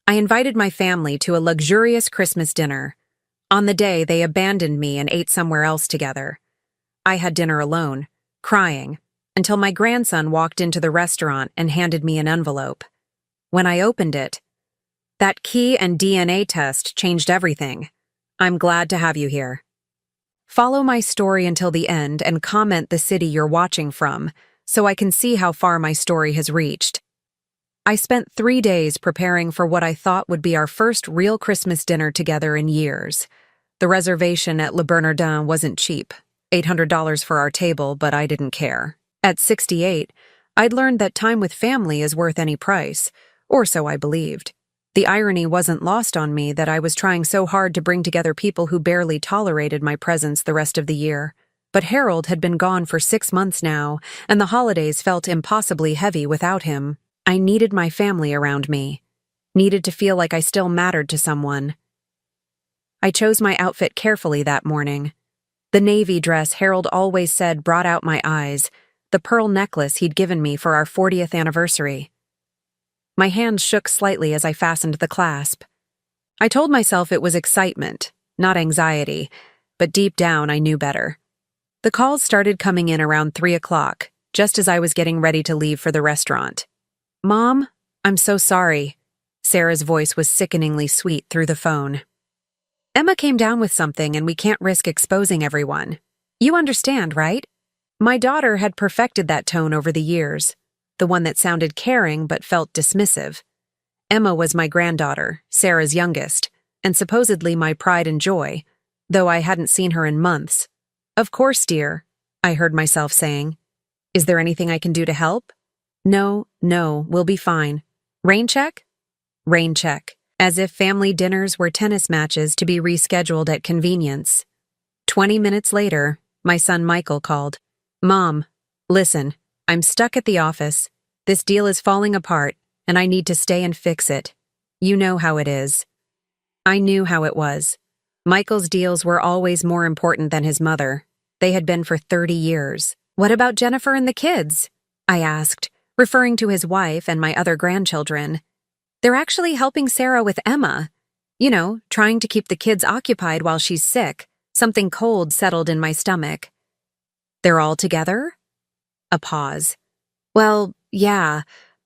I invited my family to a luxurious Christmas dinner. On the day, they abandoned me and ate somewhere else together. I had dinner alone, crying, until my grandson walked into the restaurant and handed me an envelope. When I opened it, that key and DNA test changed everything. I'm glad to have you here. Follow my story until the end and comment the city you're watching from, so I can see how far my story has reached. I spent 3 days preparing for what I thought would be our first real Christmas dinner together in years. The reservation at Le Bernardin wasn't cheap, $800 for our table, but I didn't care. At 68, I'd learned that time with family is worth any price, or so I believed. The irony wasn't lost on me that I was trying so hard to bring together people who barely tolerated my presence the rest of the year. But Harold had been gone for 6 months now, and the holidays felt impossibly heavy without him. I needed my family around me, needed to feel like I still mattered to someone. I chose my outfit carefully that morning. The navy dress Harold always said brought out my eyes, the pearl necklace he'd given me for our 40th anniversary. My hands shook slightly as I fastened the clasp. I told myself it was excitement, not anxiety, but deep down I knew better. The calls started coming in around 3 o'clock, just as I was getting ready to leave for the restaurant. "Mom, I'm so sorry." Sarah's voice was sickeningly sweet through the phone. "Emma came down with something and we can't risk exposing everyone. You understand, right?" My daughter had perfected that tone over the years, the one that sounded caring but felt dismissive. Emma was my granddaughter, Sarah's youngest, and supposedly my pride and joy, though I hadn't seen her in months. "Of course, dear," I heard myself saying. "Is there anything I can do to help?" No, we'll be fine. Rain check? Rain check. As if family dinners were tennis matches to be rescheduled at convenience. 20 minutes later, my son Michael called. "Mom, listen, I'm stuck at the office. This deal is falling apart, and I need to stay and fix it. You know how it is." I knew how it was. Michael's deals were always more important than his mother. They had been for 30 years. "What about Jennifer and the kids?" I asked, referring to his wife and my other grandchildren. "They're actually helping Sarah with Emma. You know, trying to keep the kids occupied while she's sick." Something cold settled in my stomach. "They're all together?" A pause. "Well, yeah,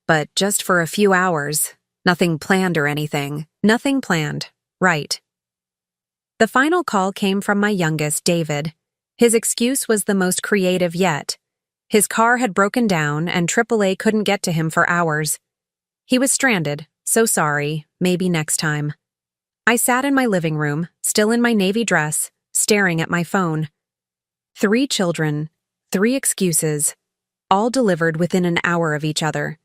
but just for a few hours. Nothing planned or anything." Nothing planned. Right. The final call came from my youngest, David. His excuse was the most creative yet. His car had broken down and AAA couldn't get to him for hours. He was stranded, so sorry, maybe next time. I sat in my living room, still in my navy dress, staring at my phone. 3 children, 3 excuses, all delivered within an hour of each other.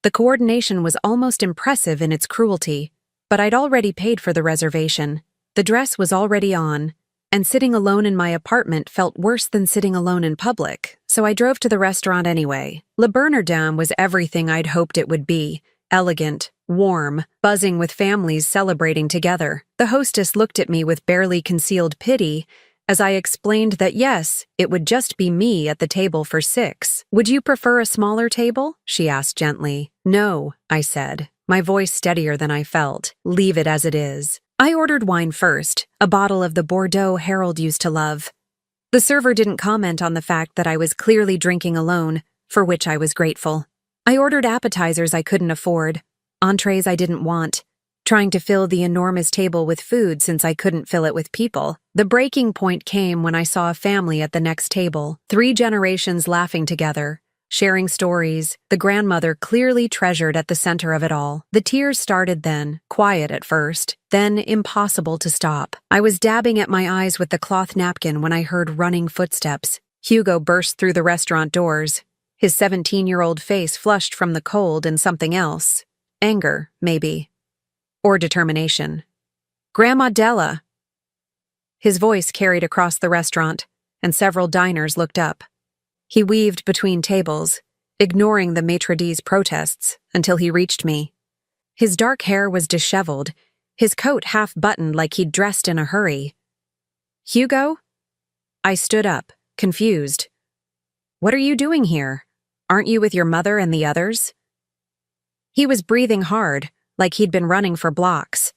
The coordination was almost impressive in its cruelty, but I'd already paid for the reservation. The dress was already on, and sitting alone in my apartment felt worse than sitting alone in public, so I drove to the restaurant anyway. Le Bernardin was everything I'd hoped it would be. Elegant, warm, buzzing with families celebrating together. The hostess looked at me with barely concealed pity as I explained that yes, it would just be me at the table for 6. "Would you prefer a smaller table?" she asked gently. "No," I said, my voice steadier than I felt. "Leave it as it is." I ordered wine first, a bottle of the Bordeaux Harold used to love. The server didn't comment on the fact that I was clearly drinking alone, for which I was grateful. I ordered appetizers I couldn't afford, entrees I didn't want, trying to fill the enormous table with food since I couldn't fill it with people. The breaking point came when I saw a family at the next table, 3 generations laughing together, sharing stories, the grandmother clearly treasured at the center of it all. The tears started then, quiet at first, then impossible to stop. I was dabbing at my eyes with the cloth napkin when I heard running footsteps. Hugo burst through the restaurant doors, his 17-year-old face flushed from the cold and something else. Anger, maybe. Or determination. "Grandma Della!" His voice carried across the restaurant, and several diners looked up. He weaved between tables, ignoring the maitre d's protests, until he reached me. His dark hair was disheveled, his coat half-buttoned like he'd dressed in a hurry. "Hugo?" I stood up, confused. "What are you doing here? Aren't you with your mother and the others?" He was breathing hard, like he'd been running for blocks.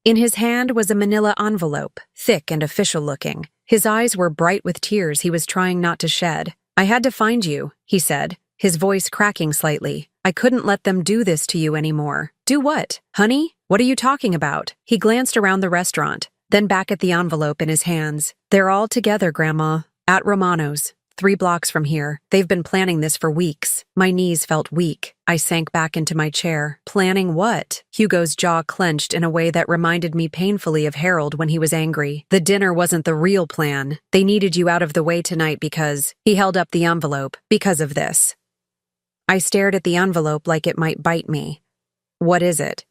In his hand was a manila envelope, thick and official-looking. His eyes were bright with tears he was trying not to shed. "I had to find you," he said, his voice cracking slightly. "I couldn't let them do this to you anymore." "Do what? Honey? What are you talking about?" He glanced around the restaurant, then back at the envelope in his hands. "They're all together, Grandma. At Romano's. 3 blocks from here. They've been planning this for weeks." My knees felt weak. I sank back into my chair. "Planning what?" Hugo's jaw clenched in a way that reminded me painfully of Harold when he was angry. "The dinner wasn't the real plan. They needed you out of the way tonight because—" He held up the envelope. "Because of this." I stared at the envelope like it might bite me. "What is it?"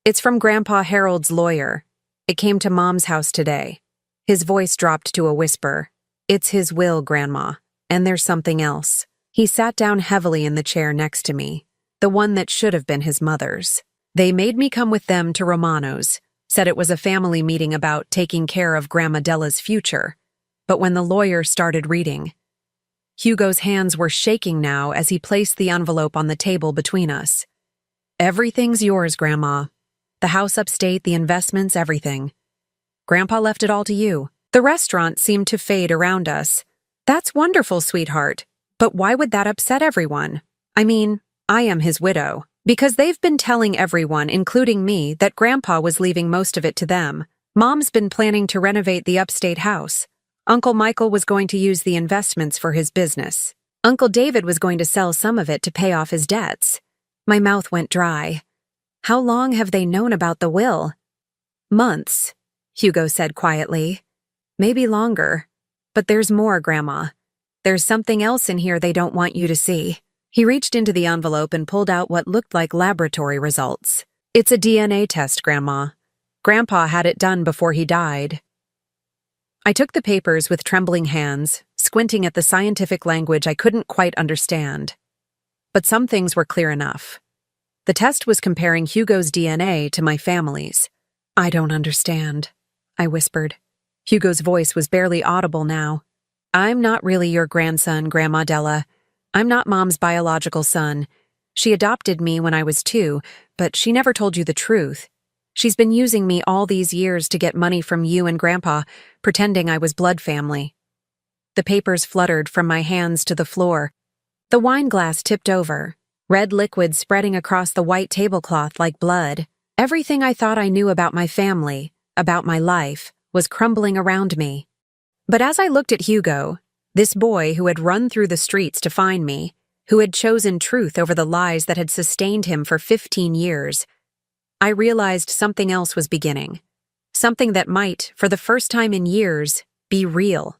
"It's from Grandpa Harold's lawyer. It came to Mom's house today." His voice dropped to a whisper. "It's his will, Grandma. And there's something else." He sat down heavily in the chair next to me, the one that should have been his mother's. "They made me come with them to Romano's, said it was a family meeting about taking care of Grandma Della's future. But when the lawyer started reading—" Hugo's hands were shaking now as he placed the envelope on the table between us. "Everything's yours, Grandma. The house upstate, the investments, everything. Grandpa left it all to you." The restaurant seemed to fade around us. "That's wonderful, sweetheart. But why would that upset everyone? I mean, I am his widow. Because they've been telling everyone, including me, that Grandpa was leaving most of it to them. Mom's been planning to renovate the upstate house. Uncle Michael was going to use the investments for his business. Uncle David was going to sell some of it to pay off his debts." My mouth went dry. "How long have they known about the will?" "Months," Hugo said quietly. "Maybe longer. But there's more, Grandma. There's something else in here they don't want you to see." He reached into the envelope and pulled out what looked like laboratory results. "It's a DNA test, Grandma. Grandpa had it done before he died." I took the papers with trembling hands, squinting at the scientific language I couldn't quite understand. But some things were clear enough. The test was comparing Hugo's DNA to my family's. "I don't understand," I whispered. Hugo's voice was barely audible now. "I'm not really your grandson, Grandma Della. I'm not Mom's biological son. She adopted me when I was 2, but she never told you the truth. She's been using me all these years to get money from you and Grandpa, pretending I was blood family." The papers fluttered from my hands to the floor. The wine glass tipped over, red liquid spreading across the white tablecloth like blood. Everything I thought I knew about my family, about my life, was crumbling around me. But as I looked at Hugo, this boy who had run through the streets to find me, who had chosen truth over the lies that had sustained him for 15 years, I realized something else was beginning. Something that might, for the first time in years, be real.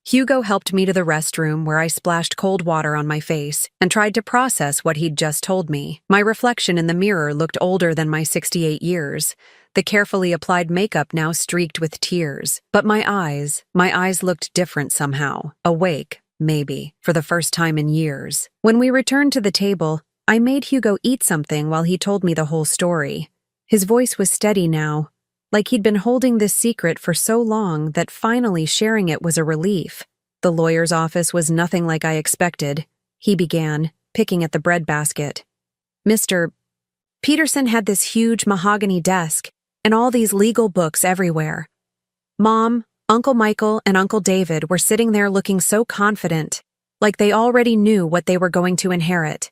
Hugo helped me to the restroom where I splashed cold water on my face and tried to process what he'd just told me. My reflection in the mirror looked older than my 68 years. The carefully applied makeup now streaked with tears. But my eyes looked different somehow. Awake, maybe, for the first time in years. When we returned to the table, I made Hugo eat something while he told me the whole story. His voice was steady now, like he'd been holding this secret for so long that finally sharing it was a relief. "The lawyer's office was nothing like I expected," he began, picking at the breadbasket. "Mr. Peterson had this huge mahogany desk and all these legal books everywhere. Mom, Uncle Michael, and Uncle David were sitting there looking so confident, like they already knew what they were going to inherit."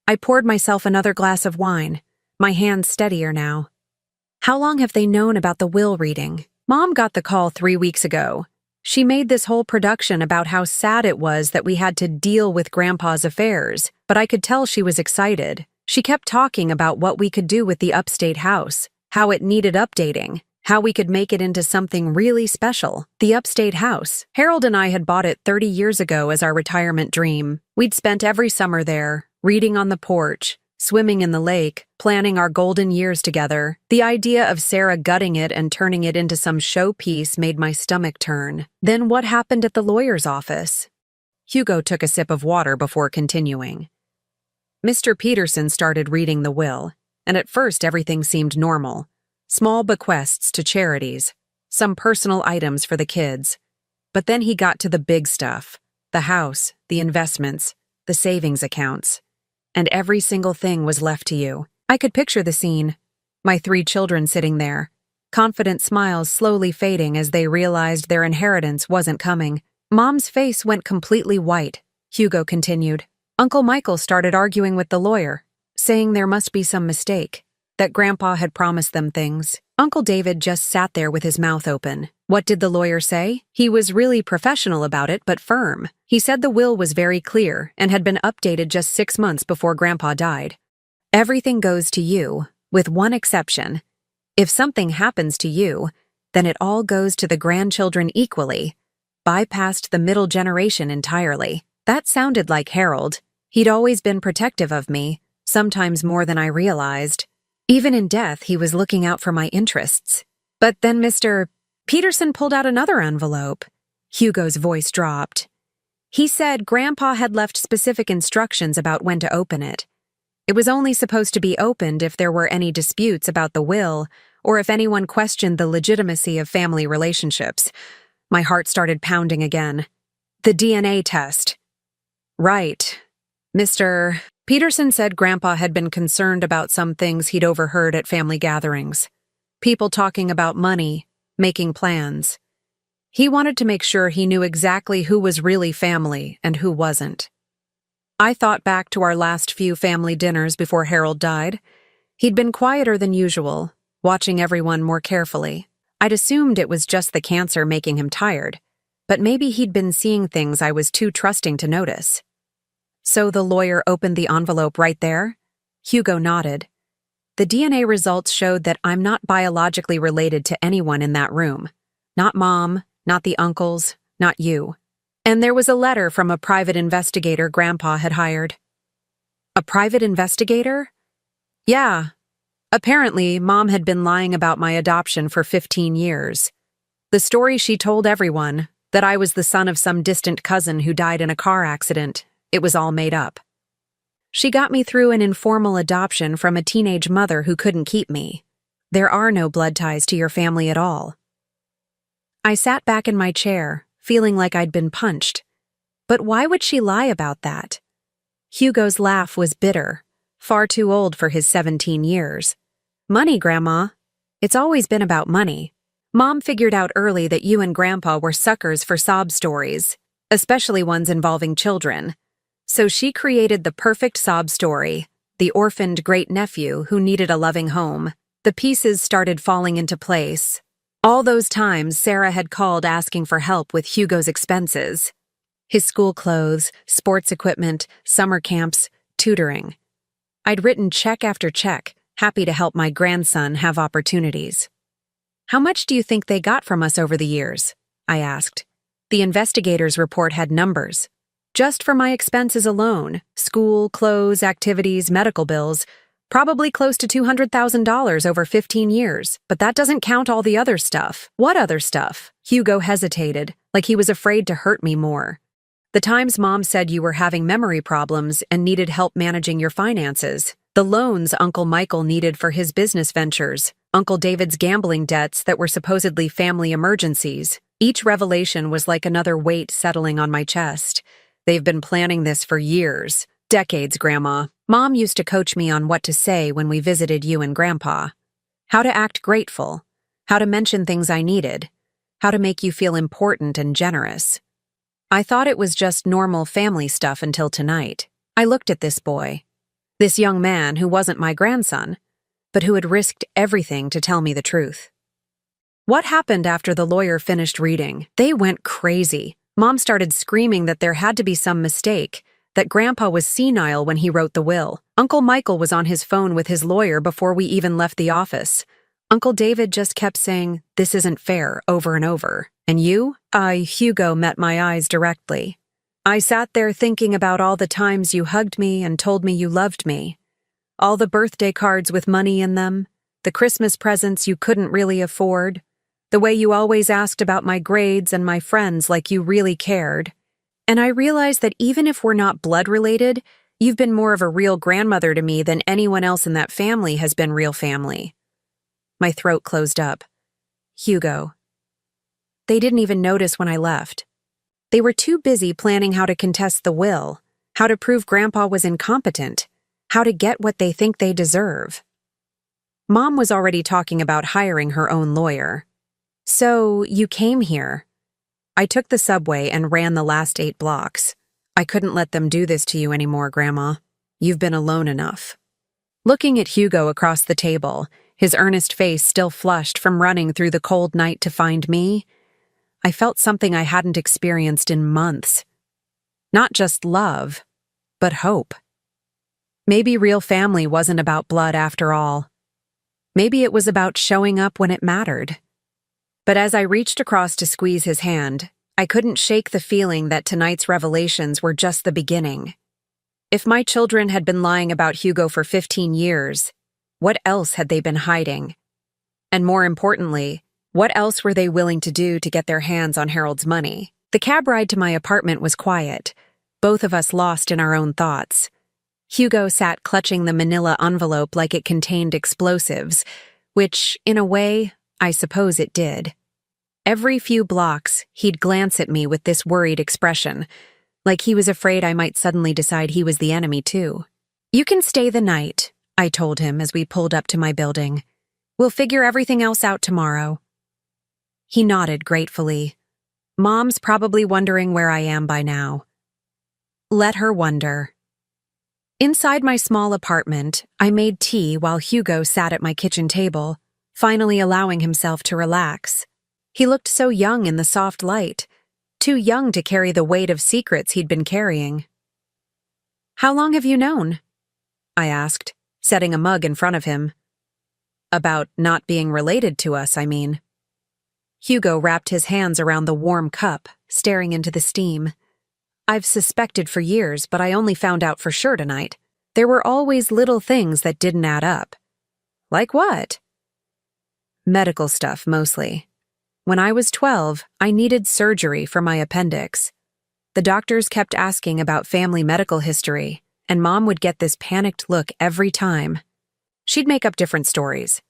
I poured myself another glass of wine, my hands steadier now. "How long have they known about the will reading?" Mom got the call 3 weeks ago. She made this whole production about how sad it was that we had to deal with Grandpa's affairs, but I could tell she was excited. She kept talking about what we could do with the upstate house, how it needed updating, how we could make it into something really special. The upstate house. Harold and I had bought it 30 years ago as our retirement dream. We'd spent every summer there, reading on the porch, swimming in the lake, planning our golden years together. The idea of Sarah gutting it and turning it into some showpiece made my stomach turn. Then what happened at the lawyer's office? Hugo took a sip of water before continuing. Mr. Peterson started reading the will, and at first everything seemed normal. Small bequests to charities, some personal items for the kids. But then he got to the big stuff, the house, the investments, the savings accounts. And every single thing was left to you. I could picture the scene. My 3 children sitting there, confident smiles slowly fading as they realized their inheritance wasn't coming. Mom's face went completely white. Hugo continued. Uncle Michael started arguing with the lawyer, saying there must be some mistake, that Grandpa had promised them things. Uncle David just sat there with his mouth open. What did the lawyer say? He was really professional about it, but firm. He said the will was very clear and had been updated just 6 months before Grandpa died. Everything goes to you, with one exception. If something happens to you, then it all goes to the grandchildren equally, bypassed the middle generation entirely. That sounded like Harold. He'd always been protective of me, sometimes more than I realized. Even in death, he was looking out for my interests. But then Mr. Peterson pulled out another envelope. Hugo's voice dropped. He said Grandpa had left specific instructions about when to open it. It was only supposed to be opened if there were any disputes about the will or if anyone questioned the legitimacy of family relationships. My heart started pounding again. The DNA test. Right. Mr. Peterson said Grandpa had been concerned about some things he'd overheard at family gatherings. People talking about money, making plans. He wanted to make sure he knew exactly who was really family and who wasn't. I thought back to our last few family dinners before Harold died. He'd been quieter than usual, watching everyone more carefully. I'd assumed it was just the cancer making him tired, but maybe he'd been seeing things I was too trusting to notice. So the lawyer opened the envelope right there? Hugo nodded. The DNA results showed that I'm not biologically related to anyone in that room. Not Mom, not the uncles, not you. And there was a letter from a private investigator Grandpa had hired. A private investigator? Yeah. Apparently, Mom had been lying about my adoption for 15 years. The story she told everyone, that I was the son of some distant cousin who died in a car accident, it was all made up. She got me through an informal adoption from a teenage mother who couldn't keep me. There are no blood ties to your family at all. I sat back in my chair, feeling like I'd been punched. But why would she lie about that? Hugo's laugh was bitter, far too old for his 17 years. Money, Grandma. It's always been about money. Mom figured out early that you and Grandpa were suckers for sob stories, especially ones involving children. So she created the perfect sob story, the orphaned great-nephew who needed a loving home. The pieces started falling into place. All those times Sarah had called asking for help with Hugo's expenses. His school clothes, sports equipment, summer camps, tutoring. I'd written check after check, happy to help my grandson have opportunities. How much do you think they got from us over the years? I asked. The investigator's report had numbers. Just for my expenses alone, school, clothes, activities, medical bills, probably close to $200,000 over 15 years, but that doesn't count all the other stuff. What other stuff? Hugo hesitated, like he was afraid to hurt me more. The times Mom said you were having memory problems and needed help managing your finances. The loans Uncle Michael needed for his business ventures. Uncle David's gambling debts that were supposedly family emergencies. Each revelation was like another weight settling on my chest. They've been planning this for years. Decades, Grandma. Mom used to coach me on what to say when we visited you and Grandpa. How to act grateful. How to mention things I needed. How to make you feel important and generous. I thought it was just normal family stuff until tonight. I looked at this boy. This young man who wasn't my grandson, but who had risked everything to tell me the truth. What happened after the lawyer finished reading? They went crazy. Mom started screaming that there had to be some mistake, that Grandpa was senile when he wrote the will. Uncle Michael was on his phone with his lawyer before we even left the office. Uncle David just kept saying, "This isn't fair," over and over. And you? Hugo met my eyes directly. I sat there thinking about all the times you hugged me and told me you loved me. All the birthday cards with money in them, the Christmas presents you couldn't really afford, the way you always asked about my grades and my friends like you really cared. And I realized that even if we're not blood-related, you've been more of a real grandmother to me than anyone else in that family has been real family. My throat closed up. Hugo. They didn't even notice when I left. They were too busy planning how to contest the will, how to prove Grandpa was incompetent, how to get what they think they deserve. Mom was already talking about hiring her own lawyer. So, you came here. I took the subway and ran the last 8 blocks. I couldn't let them do this to you anymore, Grandma. You've been alone enough. Looking at Hugo across the table, his earnest face still flushed from running through the cold night to find me, I felt something I hadn't experienced in months. Not just love, but hope. Maybe real family wasn't about blood after all. Maybe it was about showing up when it mattered. But as I reached across to squeeze his hand, I couldn't shake the feeling that tonight's revelations were just the beginning. If my children had been lying about Hugo for 15 years, what else had they been hiding? And more importantly, what else were they willing to do to get their hands on Harold's money? The cab ride to my apartment was quiet, both of us lost in our own thoughts. Hugo sat clutching the manila envelope like it contained explosives, which, in a way, I suppose it did. Every few blocks, he'd glance at me with this worried expression, like he was afraid I might suddenly decide he was the enemy too. You can stay the night, I told him as we pulled up to my building. We'll figure everything else out tomorrow. He nodded gratefully. Mom's probably wondering where I am by now. Let her wonder. Inside my small apartment, I made tea while Hugo sat at my kitchen table, finally allowing himself to relax. He looked so young in the soft light, too young to carry the weight of secrets he'd been carrying. How long have you known? I asked, setting a mug in front of him. About not being related to us, I mean. Hugo wrapped his hands around the warm cup, staring into the steam. I've suspected for years, but I only found out for sure tonight. There were always little things that didn't add up. Like what? Medical stuff, mostly. When I was 12, I needed surgery for my appendix. The doctors kept asking about family medical history, and Mom would get this panicked look every time. She'd make up different stories.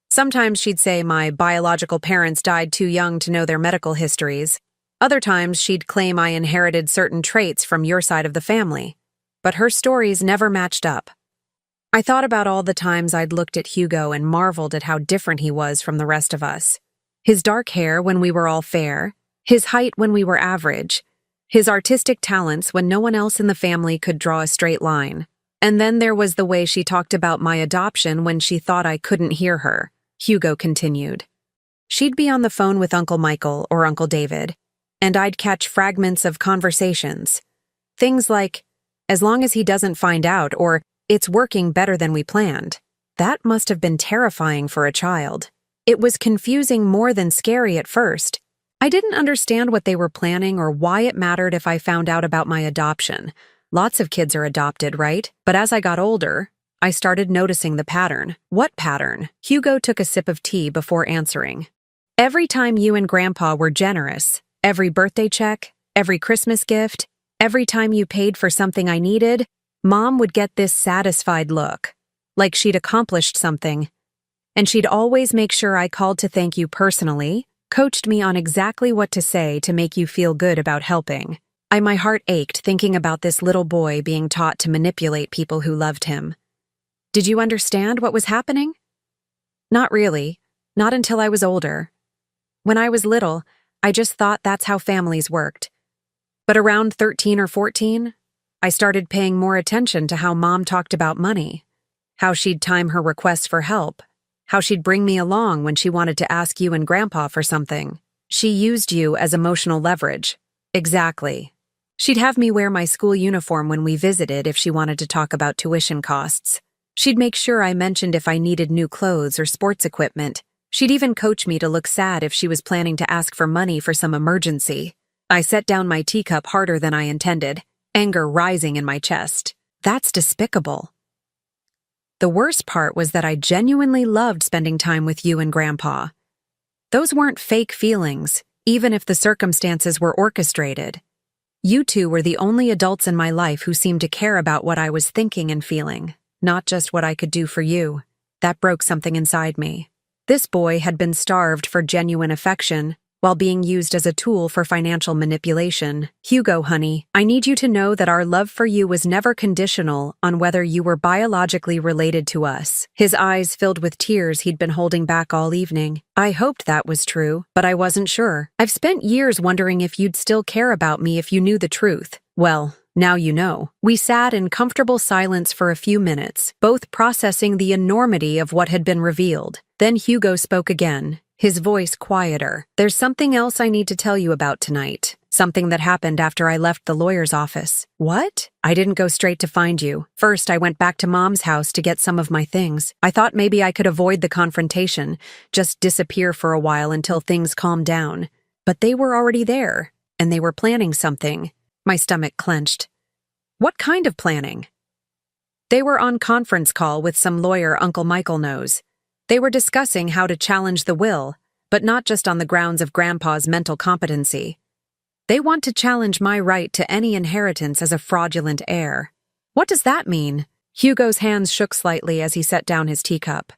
Sometimes she'd say my biological parents died too young to know their medical histories. Other times she'd claim I inherited certain traits from your side of the family. But her stories never matched up. I thought about all the times I'd looked at Hugo and marveled at how different he was from the rest of us. His dark hair when we were all fair, his height when we were average, his artistic talents when no one else in the family could draw a straight line. And then there was the way she talked about my adoption when she thought I couldn't hear her, Hugo continued. She'd be on the phone with Uncle Michael or Uncle David, and I'd catch fragments of conversations. Things like, as long as he doesn't find out, or it's working better than we planned. That must have been terrifying for a child. It was confusing more than scary at first. I didn't understand what they were planning or why it mattered if I found out about my adoption. Lots of kids are adopted, right? But as I got older, I started noticing the pattern. What pattern? Hugo took a sip of tea before answering. Every time you and Grandpa were generous, every birthday check, every Christmas gift, every time you paid for something I needed, Mom would get this satisfied look, like she'd accomplished something. And she'd always make sure I called to thank you personally, coached me on exactly what to say to make you feel good about helping. My heart ached thinking about this little boy being taught to manipulate people who loved him. Did you understand what was happening? Not really, not until I was older. When I was little, I just thought that's how families worked. But around 13 or 14, I started paying more attention to how Mom talked about money, how she'd time her requests for help, how she'd bring me along when she wanted to ask you and Grandpa for something. She used you as emotional leverage. Exactly. She'd have me wear my school uniform when we visited if she wanted to talk about tuition costs. She'd make sure I mentioned if I needed new clothes or sports equipment. She'd even coach me to look sad if she was planning to ask for money for some emergency. I set down my teacup harder than I intended, anger rising in my chest. That's despicable. The worst part was that I genuinely loved spending time with you and Grandpa. Those weren't fake feelings, even if the circumstances were orchestrated. You two were the only adults in my life who seemed to care about what I was thinking and feeling, not just what I could do for you. That broke something inside me. This boy had been starved for genuine affection, while being used as a tool for financial manipulation. Hugo, honey, I need you to know that our love for you was never conditional on whether you were biologically related to us. His eyes filled with tears he'd been holding back all evening. I hoped that was true, but I wasn't sure. I've spent years wondering if you'd still care about me if you knew the truth. Well, now you know. We sat in comfortable silence for a few minutes, both processing the enormity of what had been revealed. Then Hugo spoke again, his voice quieter. There's something else I need to tell you about tonight. Something that happened after I left the lawyer's office. What? I didn't go straight to find you. First, I went back to Mom's house to get some of my things. I thought maybe I could avoid the confrontation, just disappear for a while until things calmed down. But they were already there, and they were planning something. My stomach clenched. What kind of planning? They were on conference call with some lawyer Uncle Michael knows. They were discussing how to challenge the will, but not just on the grounds of Grandpa's mental competency. They want to challenge my right to any inheritance as a fraudulent heir. What does that mean? Hugo's hands shook slightly as he set down his teacup.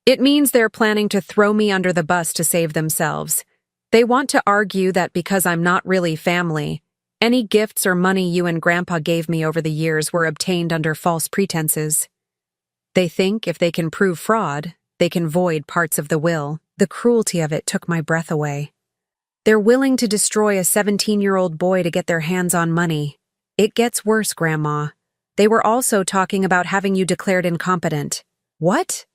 It means they're planning to throw me under the bus to save themselves. They want to argue that because I'm not really family, any gifts or money you and Grandpa gave me over the years were obtained under false pretenses. They think if they can prove fraud, they can void parts of the will. The cruelty of it took my breath away. They're willing to destroy a 17-year-old boy to get their hands on money. It gets worse, Grandma. They were also talking about having you declared incompetent. What?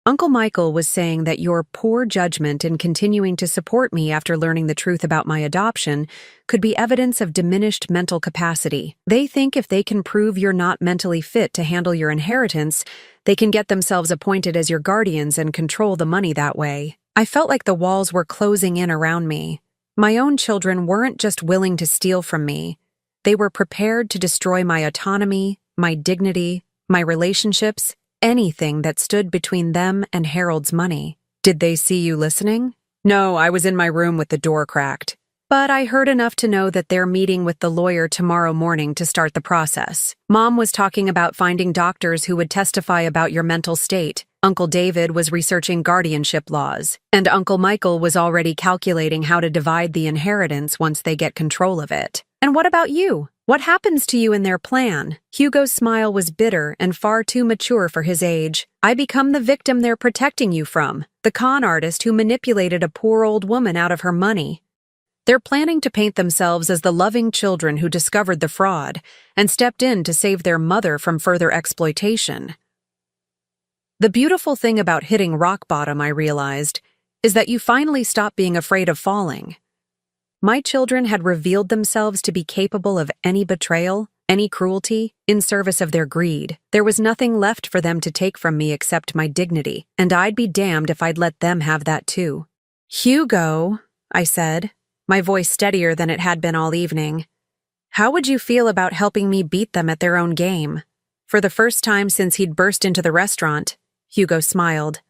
Uncle Michael was saying that your poor judgment in continuing to support me after learning the truth about my adoption could be evidence of diminished mental capacity. They think if they can prove you're not mentally fit to handle your inheritance, they can get themselves appointed as your guardians and control the money that way. I felt like the walls were closing in around me. My own children weren't just willing to steal from me. They were prepared to destroy my autonomy, my dignity, my relationships, anything that stood between them and Harold's money. Did they see you listening? No, I was in my room with the door cracked. But I heard enough to know that they're meeting with the lawyer tomorrow morning to start the process. Mom was talking about finding doctors who would testify about your mental state. Uncle David was researching guardianship laws. And Uncle Michael was already calculating how to divide the inheritance once they get control of it. And what about you? What happens to you in their plan? Hugo's smile was bitter and far too mature for his age. I become the victim they're protecting you from, the con artist who manipulated a poor old woman out of her money. They're planning to paint themselves as the loving children who discovered the fraud and stepped in to save their mother from further exploitation. The beautiful thing about hitting rock bottom, I realized, is that you finally stop being afraid of falling. My children had revealed themselves to be capable of any betrayal, any cruelty, in service of their greed. There was nothing left for them to take from me except my dignity, and I'd be damned if I'd let them have that too. Hugo, I said, my voice steadier than it had been all evening. How would you feel about helping me beat them at their own game? For the first time since he'd burst into the restaurant, Hugo smiled.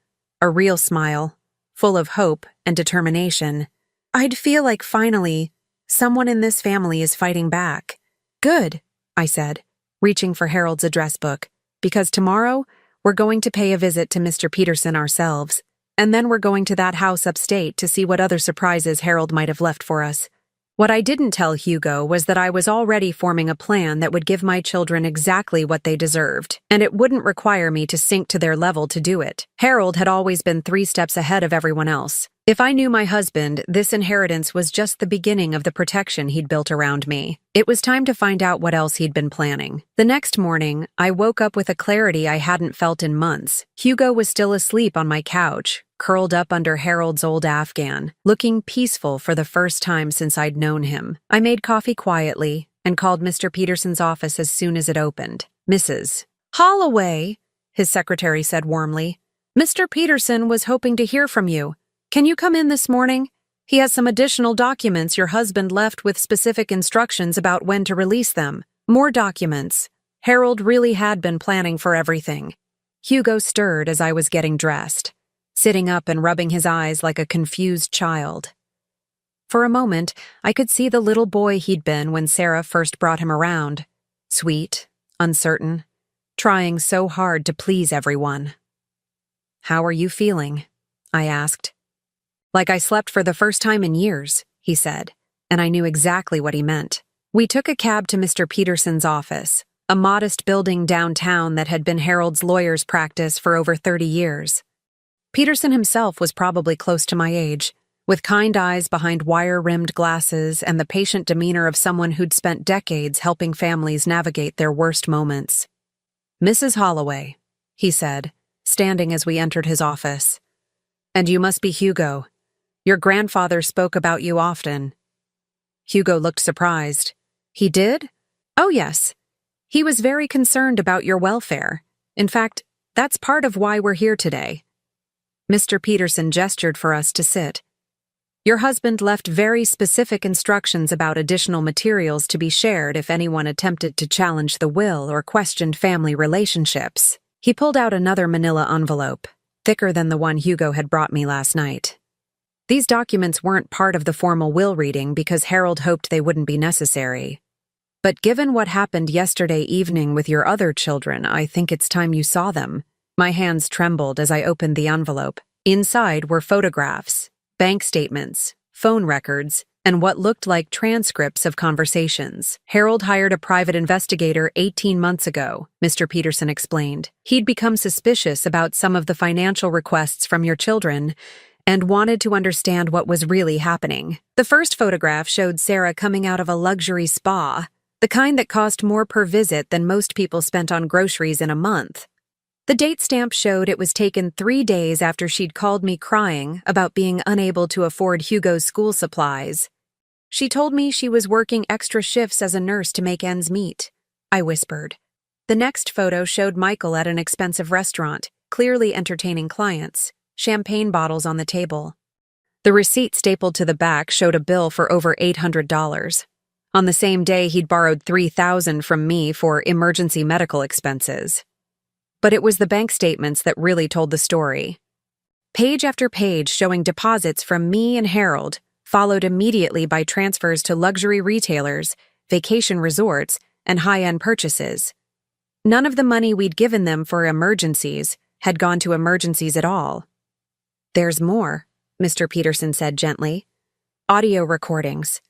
A real smile, full of hope and determination. I'd feel like finally, someone in this family is fighting back. Good, I said, reaching for Harold's address book, because tomorrow we're going to pay a visit to Mr. Peterson ourselves. And then we're going to that house upstate to see what other surprises Harold might have left for us. What I didn't tell Hugo was that I was already forming a plan that would give my children exactly what they deserved, and it wouldn't require me to sink to their level to do it. Harold had always been 3 steps ahead of everyone else. If I knew my husband, this inheritance was just the beginning of the protection he'd built around me. It was time to find out what else he'd been planning. The next morning, I woke up with a clarity I hadn't felt in months. Hugo was still asleep on my couch, curled up under Harold's old Afghan, looking peaceful for the first time since I'd known him. I made coffee quietly and called Mr. Peterson's office as soon as it opened. Mrs. Holloway, his secretary said warmly, Mr. Peterson was hoping to hear from you. Can you come in this morning? He has some additional documents your husband left with specific instructions about when to release them. More documents. Harold really had been planning for everything. Hugo stirred as I was getting dressed, sitting up and rubbing his eyes like a confused child. For a moment, I could see the little boy he'd been when Sarah first brought him around. Sweet, uncertain, trying so hard to please everyone. How are you feeling? I asked. Like I slept for the first time in years, he said, and I knew exactly what he meant. We took a cab to Mr. Peterson's office, a modest building downtown that had been Harold's lawyer's practice for over 30 years. Peterson himself was probably close to my age, with kind eyes behind wire-rimmed glasses and the patient demeanor of someone who'd spent decades helping families navigate their worst moments. "Mrs. Holloway," he said, standing as we entered his office. "And you must be Hugo. Your grandfather spoke about you often." Hugo looked surprised. "He did?" "Oh, yes. He was very concerned about your welfare. In fact, that's part of why we're here today." Mr. Peterson gestured for us to sit. "Your husband left very specific instructions about additional materials to be shared if anyone attempted to challenge the will or questioned family relationships." He pulled out another manila envelope, thicker than the one Hugo had brought me last night. These documents weren't part of the formal will reading because Harold hoped they wouldn't be necessary. "But given what happened yesterday evening with your other children, I think it's time you saw them." My hands trembled as I opened the envelope. Inside were photographs, bank statements, phone records, and what looked like transcripts of conversations. "Harold hired a private investigator 18 months ago," Mr. Peterson explained. "He'd become suspicious about some of the financial requests from your children and wanted to understand what was really happening." The first photograph showed Sarah coming out of a luxury spa, the kind that cost more per visit than most people spent on groceries in a month. The date stamp showed it was taken 3 days after she'd called me crying about being unable to afford Hugo's school supplies. "She told me she was working extra shifts as a nurse to make ends meet," I whispered. The next photo showed Michael at an expensive restaurant, clearly entertaining clients, champagne bottles on the table. The receipt stapled to the back showed a bill for over $800. On the same day, he'd borrowed $3,000 from me for emergency medical expenses. But it was the bank statements that really told the story. Page after page showing deposits from me and Harold, followed immediately by transfers to luxury retailers, vacation resorts, and high-end purchases. None of the money we'd given them for emergencies had gone to emergencies at all. "There's more," Mr. Peterson said gently. "Audio recordings.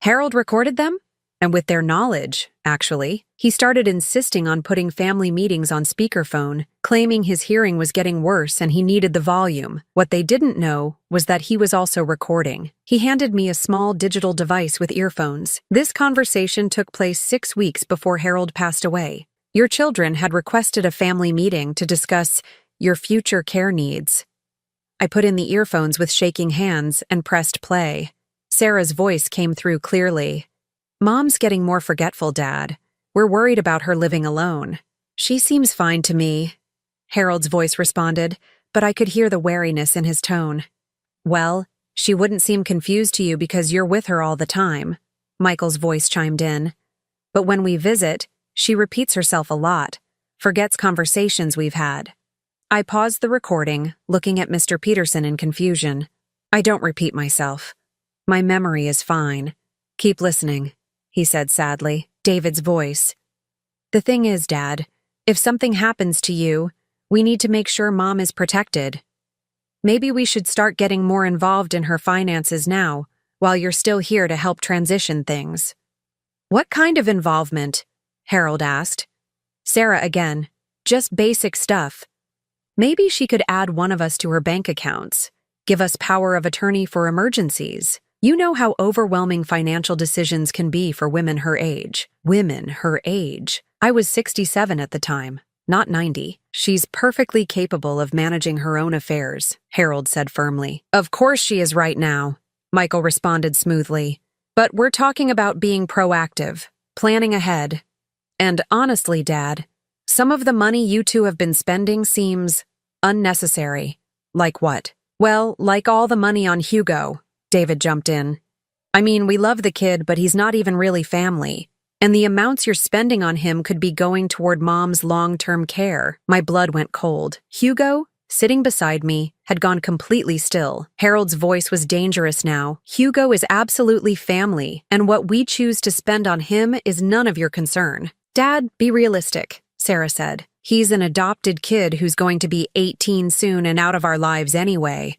Harold recorded them? And with their knowledge, actually. He started insisting on putting family meetings on speakerphone, claiming his hearing was getting worse and he needed the volume. What they didn't know was that he was also recording. He handed me a small digital device with earphones. This conversation took place 6 weeks before Harold passed away. Your children had requested a family meeting to discuss your future care needs." I put in the earphones with shaking hands and pressed play. Sarah's voice came through clearly. "Mom's getting more forgetful, Dad. We're worried about her living alone." "She seems fine to me," Harold's voice responded, but I could hear the wariness in his tone. "Well, she wouldn't seem confused to you because you're with her all the time," Michael's voice chimed in. "But when we visit, she repeats herself a lot, forgets conversations we've had." I paused the recording, looking at Mr. Peterson in confusion. "I don't repeat myself. My memory is fine. Keep listening," he said sadly. David's voice. "The thing is, Dad, if something happens to you, we need to make sure Mom is protected. Maybe we should start getting more involved in her finances now, while you're still here to help transition things." "What kind of involvement?" Harold asked. Sarah again. "Just basic stuff. Maybe she could add one of us to her bank accounts, give us power of attorney for emergencies. You know how overwhelming financial decisions can be for women her age. Women her age. I was 67 at the time, not 90. She's perfectly capable of managing her own affairs," Harold said firmly. "Of course she is right now," Michael responded smoothly. "But we're talking about being proactive, planning ahead. And honestly, Dad, some of the money you two have been spending seems unnecessary." "Like what?" "Well, like all the money on Hugo," David jumped in. "I mean, we love the kid, but he's not even really family. And the amounts you're spending on him could be going toward Mom's long-term care." My blood went cold. Hugo, sitting beside me, had gone completely still. Harold's voice was dangerous now. "Hugo is absolutely family, and what we choose to spend on him is none of your concern." "Dad, be realistic," Sarah said. "He's an adopted kid who's going to be 18 soon and out of our lives anyway.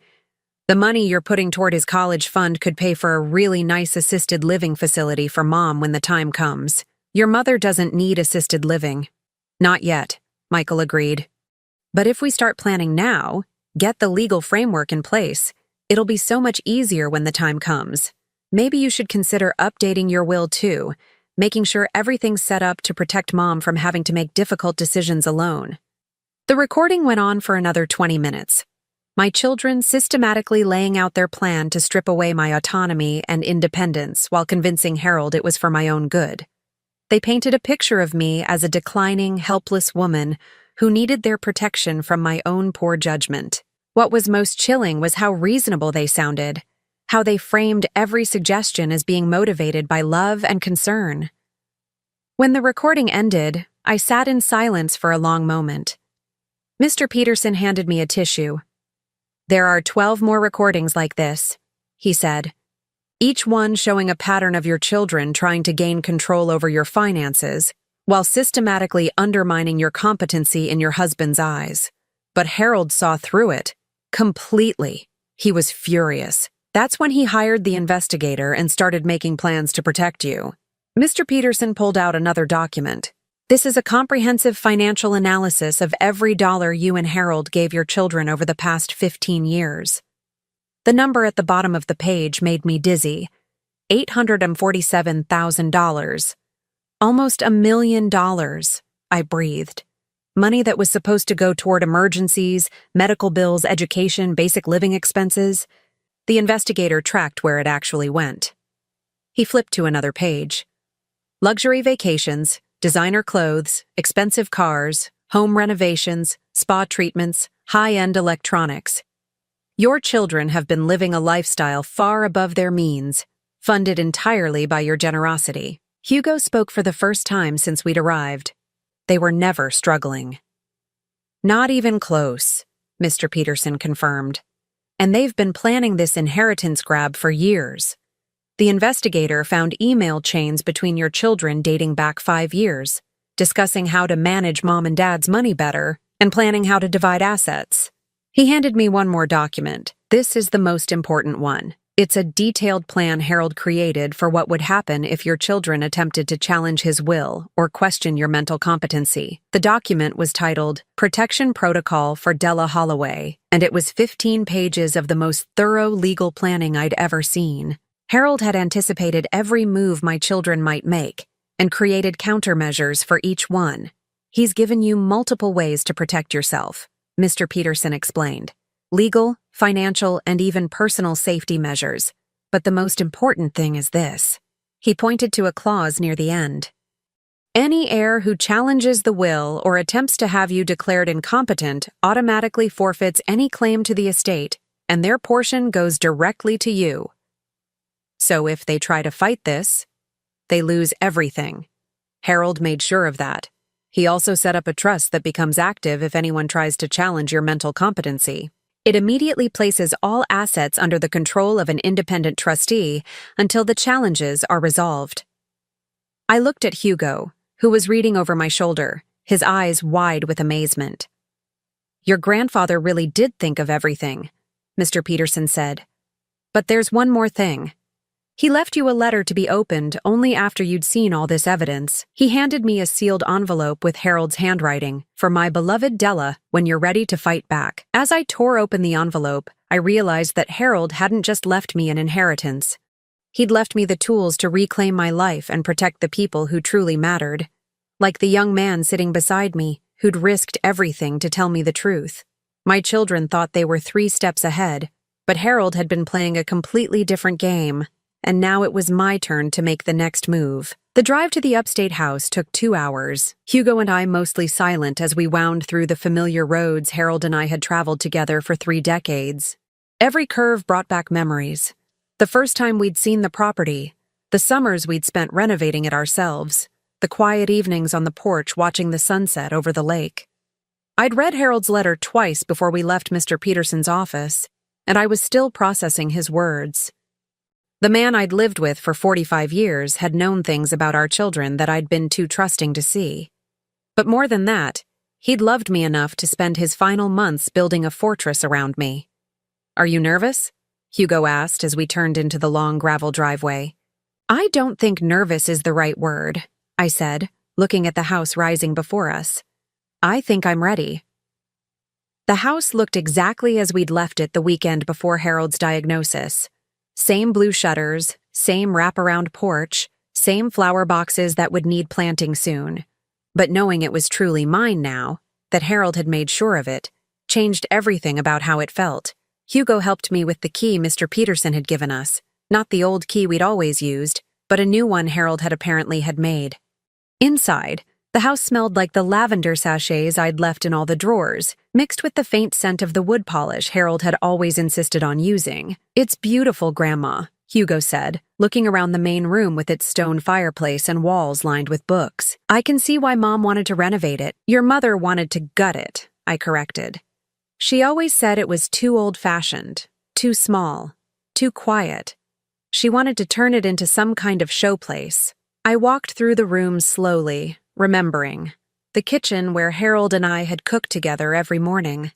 The money you're putting toward his college fund could pay for a really nice assisted living facility for Mom when the time comes. Your mother doesn't need assisted living. Not yet, Michael agreed. But if we start planning now, get the legal framework in place, it'll be so much easier when the time comes. Maybe you should consider updating your will too, making sure everything's set up to protect Mom from having to make difficult decisions alone. The recording went on for another 20 minutes. My children systematically laying out their plan to strip away my autonomy and independence while convincing Harold it was for my own good. They painted a picture of me as a declining, helpless woman who needed their protection from my own poor judgment. What was most chilling was how reasonable they sounded, how they framed every suggestion as being motivated by love and concern. When the recording ended, I sat in silence for a long moment. Mr. Peterson handed me a tissue. "There are 12 more recordings like this," he said. "Each one showing a pattern of your children trying to gain control over your finances, while systematically undermining your competency in your husband's eyes." But Harold saw through it. Completely. He was furious. That's when he hired the investigator and started making plans to protect you. Mr. Peterson pulled out another document. "This is a comprehensive financial analysis of every dollar you and Harold gave your children over the past 15 years. The number at the bottom of the page made me dizzy. $847,000. Almost $1 million, I breathed. Money that was supposed to go toward emergencies, medical bills, education, basic living expenses. The investigator tracked where it actually went. He flipped to another page. Luxury vacations, designer clothes, expensive cars, home renovations, spa treatments, high-end electronics. Your children have been living a lifestyle far above their means, funded entirely by your generosity." Hugo spoke for the first time since we'd arrived. They were never struggling. "Not even close," Mr. Peterson confirmed. "And they've been planning this inheritance grab for years. The investigator found email chains between your children dating back 5 years, discussing how to manage Mom and Dad's money better and planning how to divide assets." He handed me one more document. "This is the most important one. It's a detailed plan Harold created for what would happen if your children attempted to challenge his will or question your mental competency." The document was titled Protection Protocol for Della Holloway, and it was 15 pages of the most thorough legal planning I'd ever seen. Harold had anticipated every move my children might make and created countermeasures for each one. "He's given you multiple ways to protect yourself," Mr. Peterson explained. "Legal, financial, and even personal safety measures. But the most important thing is this." He pointed to a clause near the end. "Any heir who challenges the will or attempts to have you declared incompetent automatically forfeits any claim to the estate, and their portion goes directly to you. So if they try to fight this, they lose everything." Harold made sure of that. He also set up a trust that becomes active if anyone tries to challenge your mental competency. It immediately places all assets under the control of an independent trustee until the challenges are resolved. I looked at Hugo, who was reading over my shoulder, his eyes wide with amazement. "Your grandfather really did think of everything," Mr. Peterson said. "But there's one more thing. He left you a letter to be opened only after you'd seen all this evidence. He handed me a sealed envelope with Harold's handwriting, for my beloved Della, when you're ready to fight back." As I tore open the envelope, I realized that Harold hadn't just left me an inheritance. He'd left me the tools to reclaim my life and protect the people who truly mattered. Like the young man sitting beside me, who'd risked everything to tell me the truth. My children thought they were 3 steps ahead, but Harold had been playing a completely different game. And now it was my turn to make the next move. The drive to the upstate house took 2 hours, Hugo and I mostly silent as we wound through the familiar roads Harold and I had traveled together for 3 decades. Every curve brought back memories. The first time we'd seen the property, the summers we'd spent renovating it ourselves, the quiet evenings on the porch watching the sunset over the lake. I'd read Harold's letter twice before we left Mr. Peterson's office, and I was still processing his words. The man I'd lived with for 45 years had known things about our children that I'd been too trusting to see. But more than that, he'd loved me enough to spend his final months building a fortress around me. "Are you nervous?" Hugo asked as we turned into the long gravel driveway. I don't think nervous is the right word, I said, looking at the house rising before us. I think I'm ready. The house looked exactly as we'd left it the weekend before Harold's diagnosis. Same blue shutters, same wraparound porch, same flower boxes that would need planting soon. But knowing it was truly mine now, that Harold had made sure of it, changed everything about how it felt. Hugo helped me with the key Mr. Peterson had given us, not the old key we'd always used, but a new one Harold had apparently made. Inside, the house smelled like the lavender sachets I'd left in all the drawers, mixed with the faint scent of the wood polish Harold had always insisted on using. It's beautiful, Grandma, Hugo said, looking around the main room with its stone fireplace and walls lined with books. I can see why Mom wanted to renovate it. Your mother wanted to gut it, I corrected. She always said it was too old-fashioned, too small, too quiet. She wanted to turn it into some kind of showplace. I walked through the room slowly, remembering. The kitchen where Harold and I had cooked together every morning.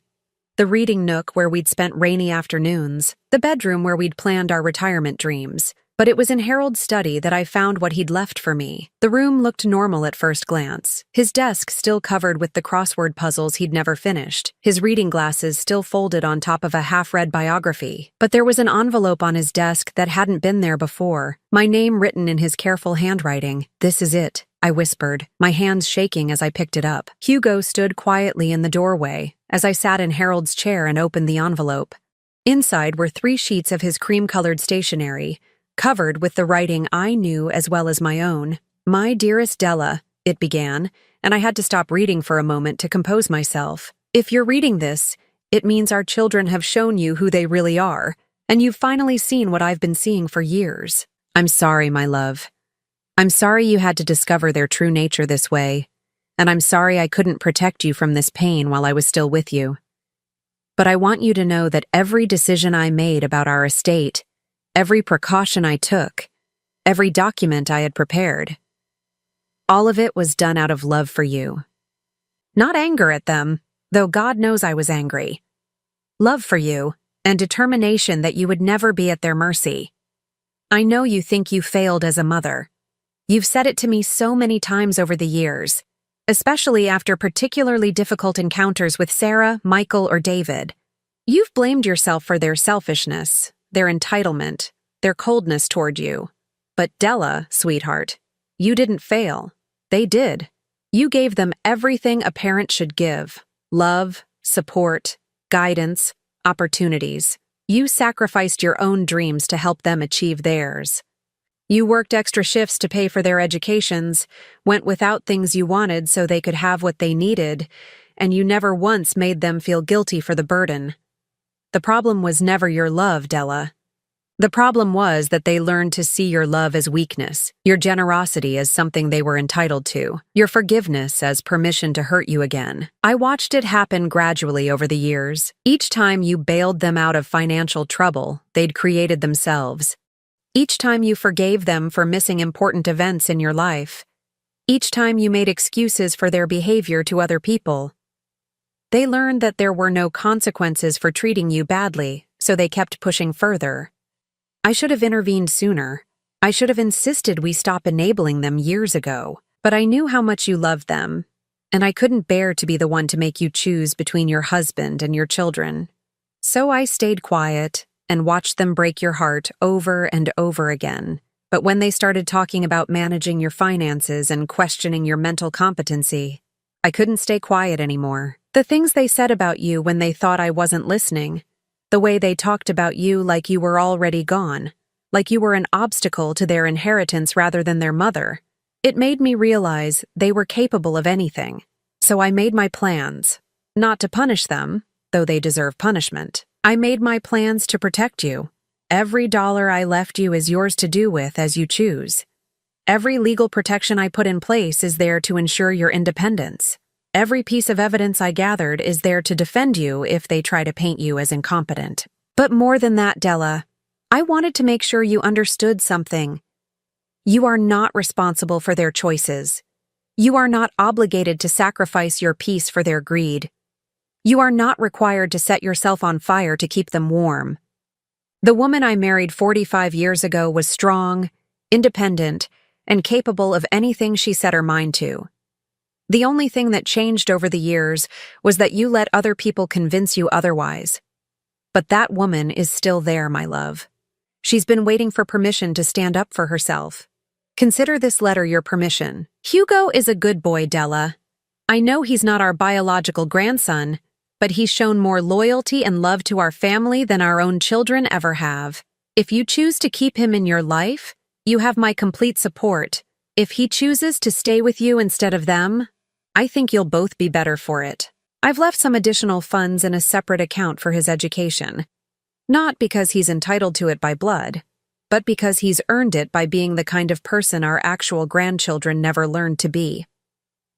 The reading nook where we'd spent rainy afternoons. The bedroom where we'd planned our retirement dreams. But it was in Harold's study that I found what he'd left for me. The room looked normal at first glance. His desk still covered with the crossword puzzles he'd never finished. His reading glasses still folded on top of a half-read biography. But there was an envelope on his desk that hadn't been there before. My name written in his careful handwriting. This is it, I whispered, my hands shaking as I picked it up. Hugo stood quietly in the doorway as I sat in Harold's chair and opened the envelope. Inside were 3 sheets of his cream-colored stationery, covered with the writing I knew as well as my own. My dearest Della, it began, and I had to stop reading for a moment to compose myself. If you're reading this, it means our children have shown you who they really are, and you've finally seen what I've been seeing for years. I'm sorry, my love. I'm sorry you had to discover their true nature this way, and I'm sorry I couldn't protect you from this pain while I was still with you. But I want you to know that every decision I made about our estate, every precaution I took, every document I had prepared, all of it was done out of love for you. Not anger at them, though God knows I was angry. Love for you, and determination that you would never be at their mercy. I know you think you failed as a mother. You've said it to me so many times over the years, especially after particularly difficult encounters with Sarah, Michael, or David. You've blamed yourself for their selfishness, their entitlement, their coldness toward you. But Della, sweetheart, you didn't fail. They did. You gave them everything a parent should give: love, support, guidance, opportunities. You sacrificed your own dreams to help them achieve theirs. You worked extra shifts to pay for their educations, went without things you wanted so they could have what they needed, and you never once made them feel guilty for the burden. The problem was never your love, Della. The problem was that they learned to see your love as weakness, your generosity as something they were entitled to, your forgiveness as permission to hurt you again. I watched it happen gradually over the years. Each time you bailed them out of financial trouble they'd created themselves. Each time you forgave them for missing important events in your life. Each time you made excuses for their behavior to other people. They learned that there were no consequences for treating you badly, so they kept pushing further. I should have intervened sooner. I should have insisted we stop enabling them years ago. But I knew how much you loved them, and I couldn't bear to be the one to make you choose between your husband and your children. So I stayed quiet and watched them break your heart over and over again. But when they started talking about managing your finances and questioning your mental competency, I couldn't stay quiet anymore. The things they said about you when they thought I wasn't listening, the way they talked about you like you were already gone, like you were an obstacle to their inheritance rather than their mother, it made me realize they were capable of anything. So I made my plans, not to punish them, though they deserve punishment. I made my plans to protect you. Every dollar I left you is yours to do with as you choose. Every legal protection I put in place is there to ensure your independence. Every piece of evidence I gathered is there to defend you if they try to paint you as incompetent. But more than that, Della, I wanted to make sure you understood something. You are not responsible for their choices. You are not obligated to sacrifice your peace for their greed. You are not required to set yourself on fire to keep them warm. The woman I married 45 years ago was strong, independent, and capable of anything she set her mind to. The only thing that changed over the years was that you let other people convince you otherwise. But that woman is still there, my love. She's been waiting for permission to stand up for herself. Consider this letter your permission. Hugo is a good boy, Della. I know he's not our biological grandson, but he's shown more loyalty and love to our family than our own children ever have. If you choose to keep him in your life, you have my complete support. If he chooses to stay with you instead of them, I think you'll both be better for it. I've left some additional funds in a separate account for his education. Not because he's entitled to it by blood, but because he's earned it by being the kind of person our actual grandchildren never learned to be.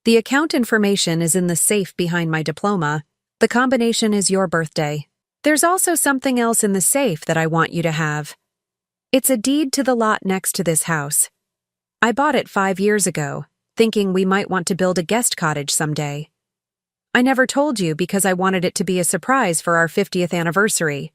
The account information is in the safe behind my diploma. The combination is your birthday. There's also something else in the safe that I want you to have. It's a deed to the lot next to this house. I bought it 5 years ago, thinking we might want to build a guest cottage someday. I never told you because I wanted it to be a surprise for our 50th anniversary.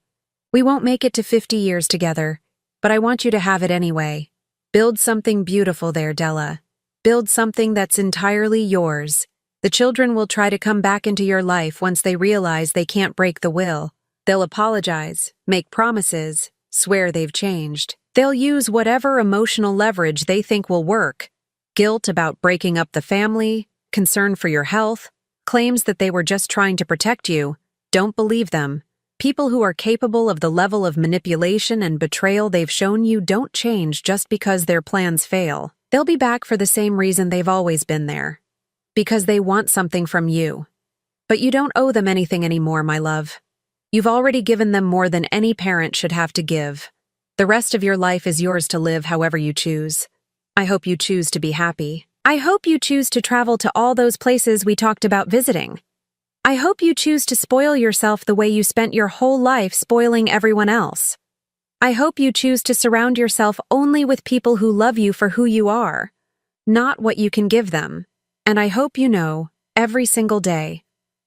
We won't make it to 50 years together, but I want you to have it anyway. Build something beautiful there, Della. Build something that's entirely yours. The children will try to come back into your life once they realize they can't break the will. They'll apologize, make promises, swear they've changed. They'll use whatever emotional leverage they think will work. Guilt about breaking up the family, concern for your health, claims that they were just trying to protect you. Don't believe them. People who are capable of the level of manipulation and betrayal they've shown you don't change just because their plans fail. They'll be back for the same reason they've always been there. Because they want something from you. But you don't owe them anything anymore, my love. You've already given them more than any parent should have to give. The rest of your life is yours to live however you choose. I hope you choose to be happy. I hope you choose to travel to all those places we talked about visiting. I hope you choose to spoil yourself the way you spent your whole life spoiling everyone else. I hope you choose to surround yourself only with people who love you for who you are, not what you can give them. And I hope you know, every single day,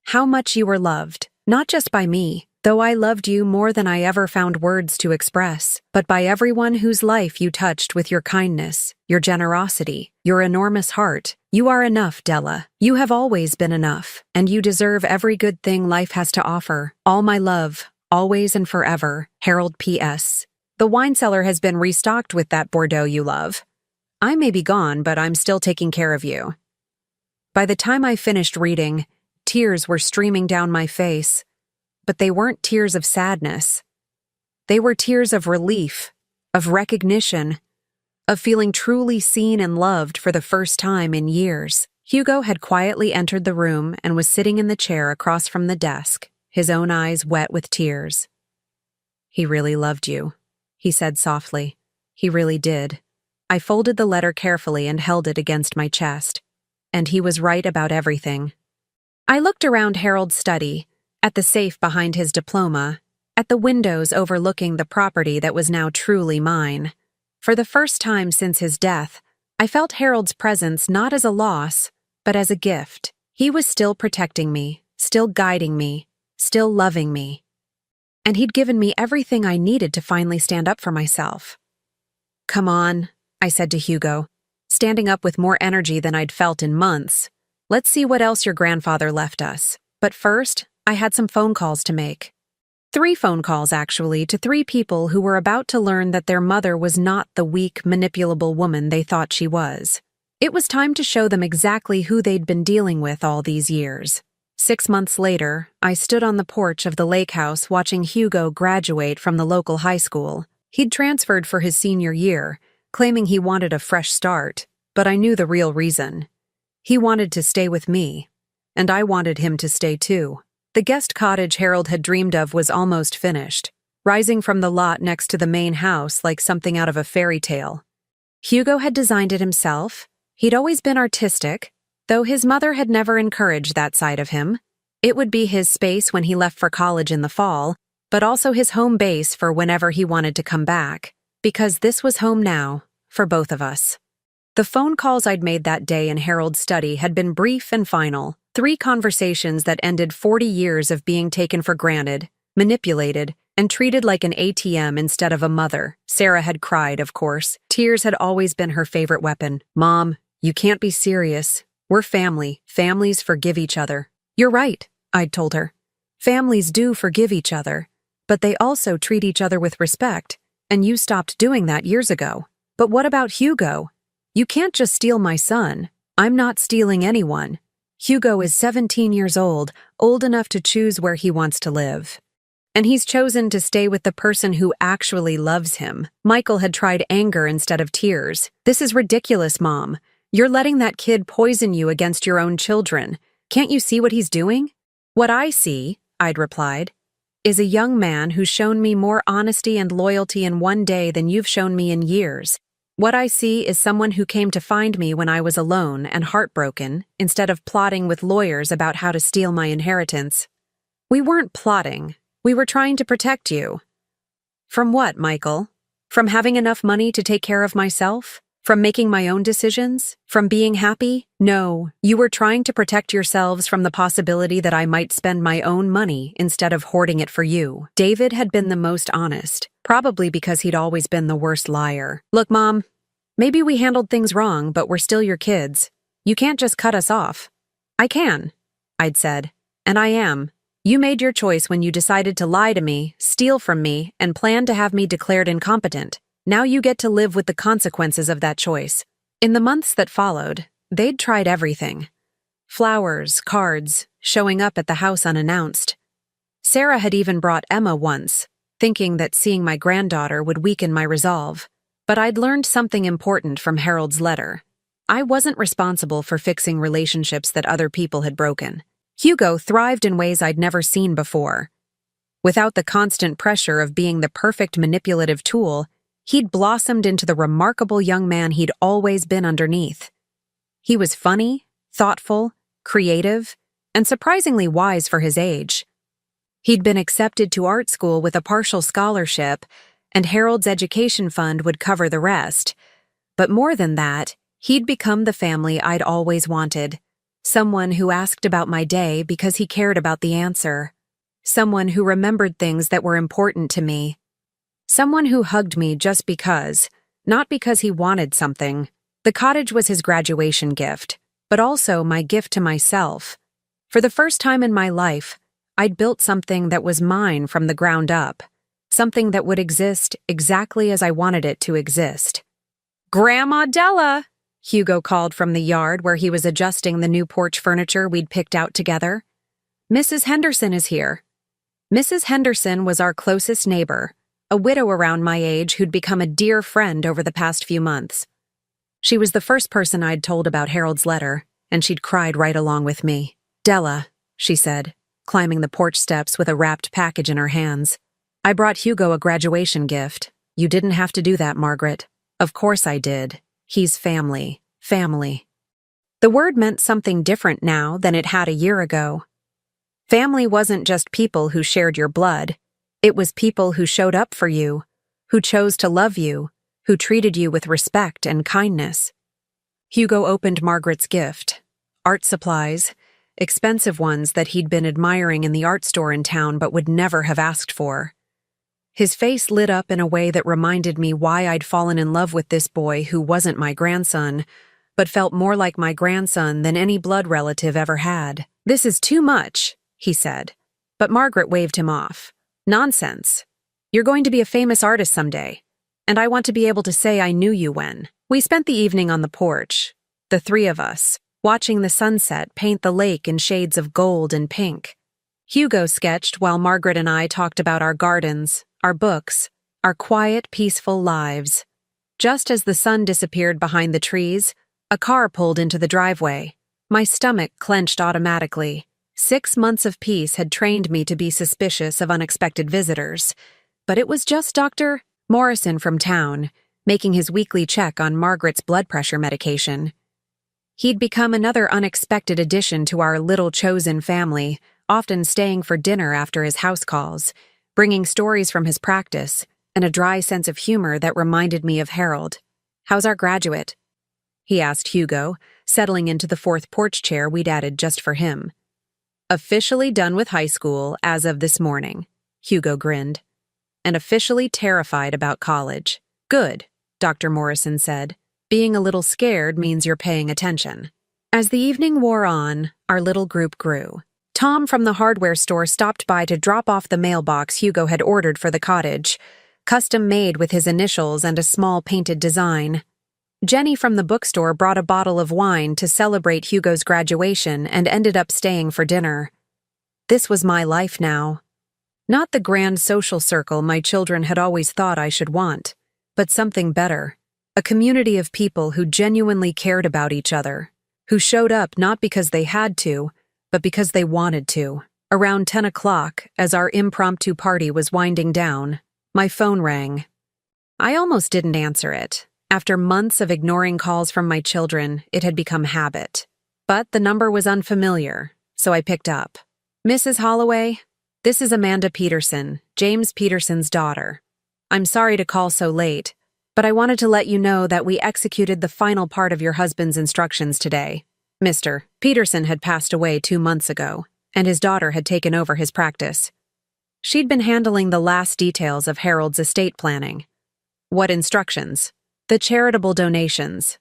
how much you were loved, not just by me, though I loved you more than I ever found words to express, but by everyone whose life you touched with your kindness, your generosity, your enormous heart. You are enough, Della. You have always been enough, and you deserve every good thing life has to offer. All my love, always and forever, Harold P.S. The wine cellar has been restocked with that Bordeaux you love. I may be gone, but I'm still taking care of you. By the time I finished reading, tears were streaming down my face, but they weren't tears of sadness. They were tears of relief, of recognition, of feeling truly seen and loved for the first time in years. Hugo had quietly entered the room and was sitting in the chair across from the desk, his own eyes wet with tears. "He really loved you," he said softly. "He really did." I folded the letter carefully and held it against my chest. And he was right about everything. I looked around Harold's study, at the safe behind his diploma, at the windows overlooking the property that was now truly mine. For the first time since his death, I felt Harold's presence not as a loss, but as a gift. He was still protecting me, still guiding me, still loving me. And he'd given me everything I needed to finally stand up for myself. "Come on," I said to Hugo, standing up with more energy than I'd felt in months. "Let's see what else your grandfather left us." But first, I had some phone calls to make. 3 phone calls, actually, to 3 people who were about to learn that their mother was not the weak, manipulable woman they thought she was. It was time to show them exactly who they'd been dealing with all these years. 6 months later, I stood on the porch of the lake house watching Hugo graduate from the local high school. He'd transferred for his senior year, claiming he wanted a fresh start, but I knew the real reason. He wanted to stay with me, and I wanted him to stay too. The guest cottage Harold had dreamed of was almost finished, rising from the lot next to the main house like something out of a fairy tale. Hugo had designed it himself. He'd always been artistic, though his mother had never encouraged that side of him. It would be his space when he left for college in the fall, but also his home base for whenever he wanted to come back. Because this was home now, for both of us. The phone calls I'd made that day in Harold's study had been brief and final. 3 conversations that ended 40 years of being taken for granted, manipulated, And treated like an ATM instead of a mother. Sarah had cried, of course. Tears had always been her favorite weapon. Mom, you can't be serious. We're family. Families forgive each other. You're right, I'd told her. Families do forgive each other, but they also treat each other with respect, and you stopped doing that years ago. But what about Hugo? You can't just steal my son. I'm not stealing anyone. Hugo is 17 years old enough to choose where he wants to live. And he's chosen to stay with the person who actually loves him. Michael had tried anger instead of tears. This is ridiculous, Mom. You're letting that kid poison you against your own children. Can't you see what he's doing? What I see, I'd replied, is a young man who's shown me more honesty and loyalty in one day than you've shown me in years. What I see is someone who came to find me when I was alone and heartbroken, instead of plotting with lawyers about how to steal my inheritance. We weren't plotting. We were trying to protect you. From what, Michael? From having enough money to take care of myself? From making my own decisions? From being happy? No, you were trying to protect yourselves from the possibility that I might spend my own money instead of hoarding it for you. David had been the most honest, probably because he'd always been the worst liar. Look, Mom, maybe we handled things wrong, but we're still your kids. You can't just cut us off. I can, I'd said, and I am. You made your choice when you decided to lie to me, steal from me, and plan to have me declared incompetent. Now you get to live with the consequences of that choice. In the months that followed, they'd tried everything. Flowers, cards, showing up at the house unannounced. Sarah had even brought Emma once, thinking that seeing my granddaughter would weaken my resolve. But I'd learned something important from Harold's letter. I wasn't responsible for fixing relationships that other people had broken. Hugo thrived in ways I'd never seen before. Without the constant pressure of being the perfect manipulative tool, he'd blossomed into the remarkable young man he'd always been underneath. He was funny, thoughtful, creative, and surprisingly wise for his age. He'd been accepted to art school with a partial scholarship, and Harold's education fund would cover the rest. But more than that, he'd become the family I'd always wanted. Someone who asked about my day because he cared about the answer. Someone who remembered things that were important to me. Someone who hugged me just because, not because he wanted something. The cottage was his graduation gift, but also my gift to myself. For the first time in my life, I'd built something that was mine from the ground up. Something that would exist exactly as I wanted it to exist. Grandma Della! Hugo called from the yard where he was adjusting the new porch furniture we'd picked out together. Mrs. Henderson is here. Mrs. Henderson was our closest neighbor, a widow around my age who'd become a dear friend over the past few months. She was the first person I'd told about Harold's letter, and she'd cried right along with me. Della, she said, climbing the porch steps with a wrapped package in her hands. I brought Hugo a graduation gift. You didn't have to do that, Margaret. Of course I did. He's family. Family. The word meant something different now than it had a year ago. Family wasn't just people who shared your blood. It was people who showed up for you, who chose to love you, who treated you with respect and kindness. Hugo opened Margaret's gift. Art supplies, expensive ones that he'd been admiring in the art store in town but would never have asked for. His face lit up in a way that reminded me why I'd fallen in love with this boy who wasn't my grandson, but felt more like my grandson than any blood relative ever had. This is too much, he said, but Margaret waved him off. Nonsense. You're going to be a famous artist someday, and I want to be able to say I knew you when. We spent the evening on the porch, the three of us, watching the sunset paint the lake in shades of gold and pink. Hugo sketched while Margaret and I talked about our gardens, our books, our quiet, peaceful lives. Just as the sun disappeared behind the trees, a car pulled into the driveway. My stomach clenched automatically. 6 months of peace had trained me to be suspicious of unexpected visitors. But it was just Dr. Morrison from town, making his weekly check on Margaret's blood pressure medication. He'd become another unexpected addition to our little chosen family, often staying for dinner after his house calls, bringing stories from his practice, and a dry sense of humor that reminded me of Harold. How's our graduate? He asked Hugo, settling into the fourth porch chair we'd added just for him. Officially done with high school as of this morning, Hugo grinned. and officially terrified about college. Good, Dr. Morrison said. Being a little scared means you're paying attention. As the evening wore on, our little group grew. Tom from the hardware store stopped by to drop off the mailbox Hugo had ordered for the cottage, custom made with his initials and a small painted design. Jenny from the bookstore brought a bottle of wine to celebrate Hugo's graduation and ended up staying for dinner. This was my life now. Not the grand social circle my children had always thought I should want, but something better. A community of people who genuinely cared about each other, who showed up not because they had to, but because they wanted to. Around 10 o'clock, as our impromptu party was winding down, my phone rang. I almost didn't answer it. After months of ignoring calls from my children, it had become habit. But the number was unfamiliar, so I picked up. Mrs. Holloway, this is Amanda Peterson, James Peterson's daughter. I'm sorry to call so late, but I wanted to let you know that we executed the final part of your husband's instructions today. Mr. Peterson had passed away 2 months ago, and his daughter had taken over his practice. She'd been handling the last details of Harold's estate planning. What instructions? The charitable donations.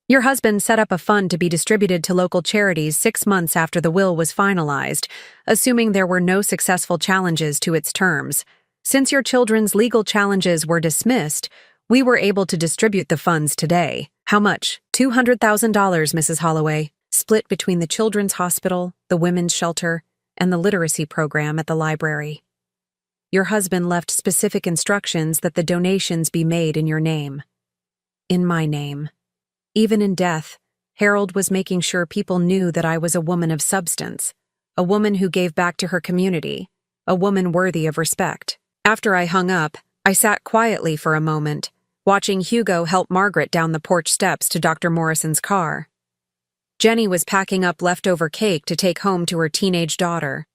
Your husband set up a fund to be distributed to local charities 6 months after the will was finalized, assuming there were no successful challenges to its terms. Since your children's legal challenges were dismissed, we were able to distribute the funds today. How much? $200,000, Mrs. Holloway, split between the Children's Hospital, the Women's Shelter, and the literacy program at the library. Your husband left specific instructions that the donations be made in your name. In my name. Even in death, Harold was making sure people knew that I was a woman of substance, a woman who gave back to her community, a woman worthy of respect. After I hung up, I sat quietly for a moment, watching Hugo help Margaret down the porch steps to Dr. Morrison's car. Jenny was packing up leftover cake to take home to her teenage daughter.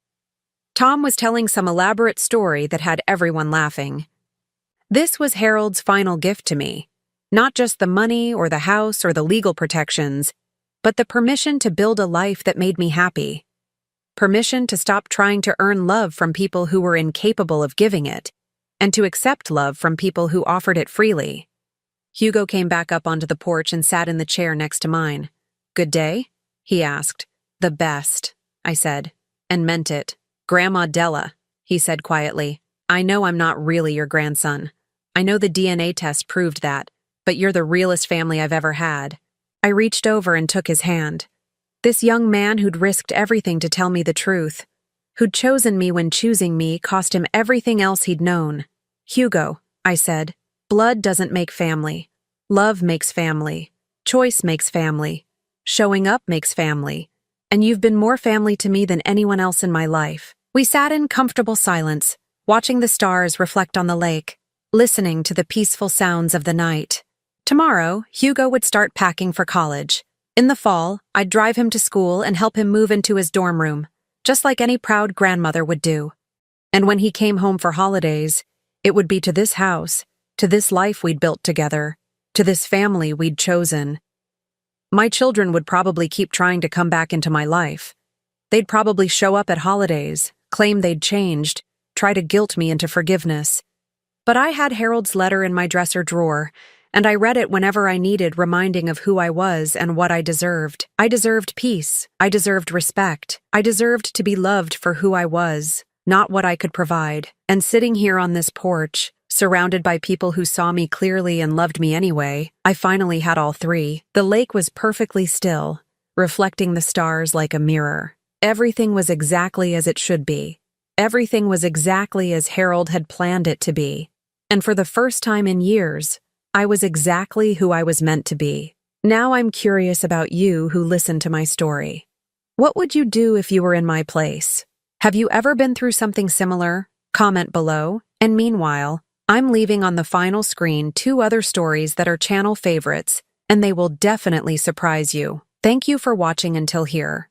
Tom was telling some elaborate story that had everyone laughing. This was Harold's final gift to me. Not just the money or the house or the legal protections, but the permission to build a life that made me happy. Permission to stop trying to earn love from people who were incapable of giving it, and to accept love from people who offered it freely. Hugo came back up onto the porch and sat in the chair next to mine. Good day? He asked. The best, I said, and meant it. Grandma Della, he said quietly. I know I'm not really your grandson. I know the DNA test proved that, but you're the realest family I've ever had. I reached over and took his hand. This young man who'd risked everything to tell me the truth, who'd chosen me when choosing me cost him everything else he'd known. Hugo, I said, blood doesn't make family. Love makes family. Choice makes family. Showing up makes family. And you've been more family to me than anyone else in my life. We sat in comfortable silence, watching the stars reflect on the lake, listening to the peaceful sounds of the night. Tomorrow, Hugo would start packing for college. In the fall, I'd drive him to school and help him move into his dorm room, just like any proud grandmother would do. And when he came home for holidays, it would be to this house, to this life we'd built together, to this family we'd chosen. My children would probably keep trying to come back into my life. They'd probably show up at holidays, claim they'd changed, try to guilt me into forgiveness. But I had Harold's letter in my dresser drawer, and I read it whenever I needed reminding of who I was and what I deserved. I deserved peace. I deserved respect. I deserved to be loved for who I was, not what I could provide. And sitting here on this porch, surrounded by people who saw me clearly and loved me anyway, I finally had all three. The lake was perfectly still, reflecting the stars like a mirror. Everything was exactly as it should be. Everything was exactly as Harold had planned it to be. And for the first time in years, I was exactly who I was meant to be. Now I'm curious about you who listened to my story. What would you do if you were in my place? Have you ever been through something similar? Comment below. And meanwhile, I'm leaving on the final screen 2 other stories that are channel favorites, and they will definitely surprise you. Thank you for watching until here.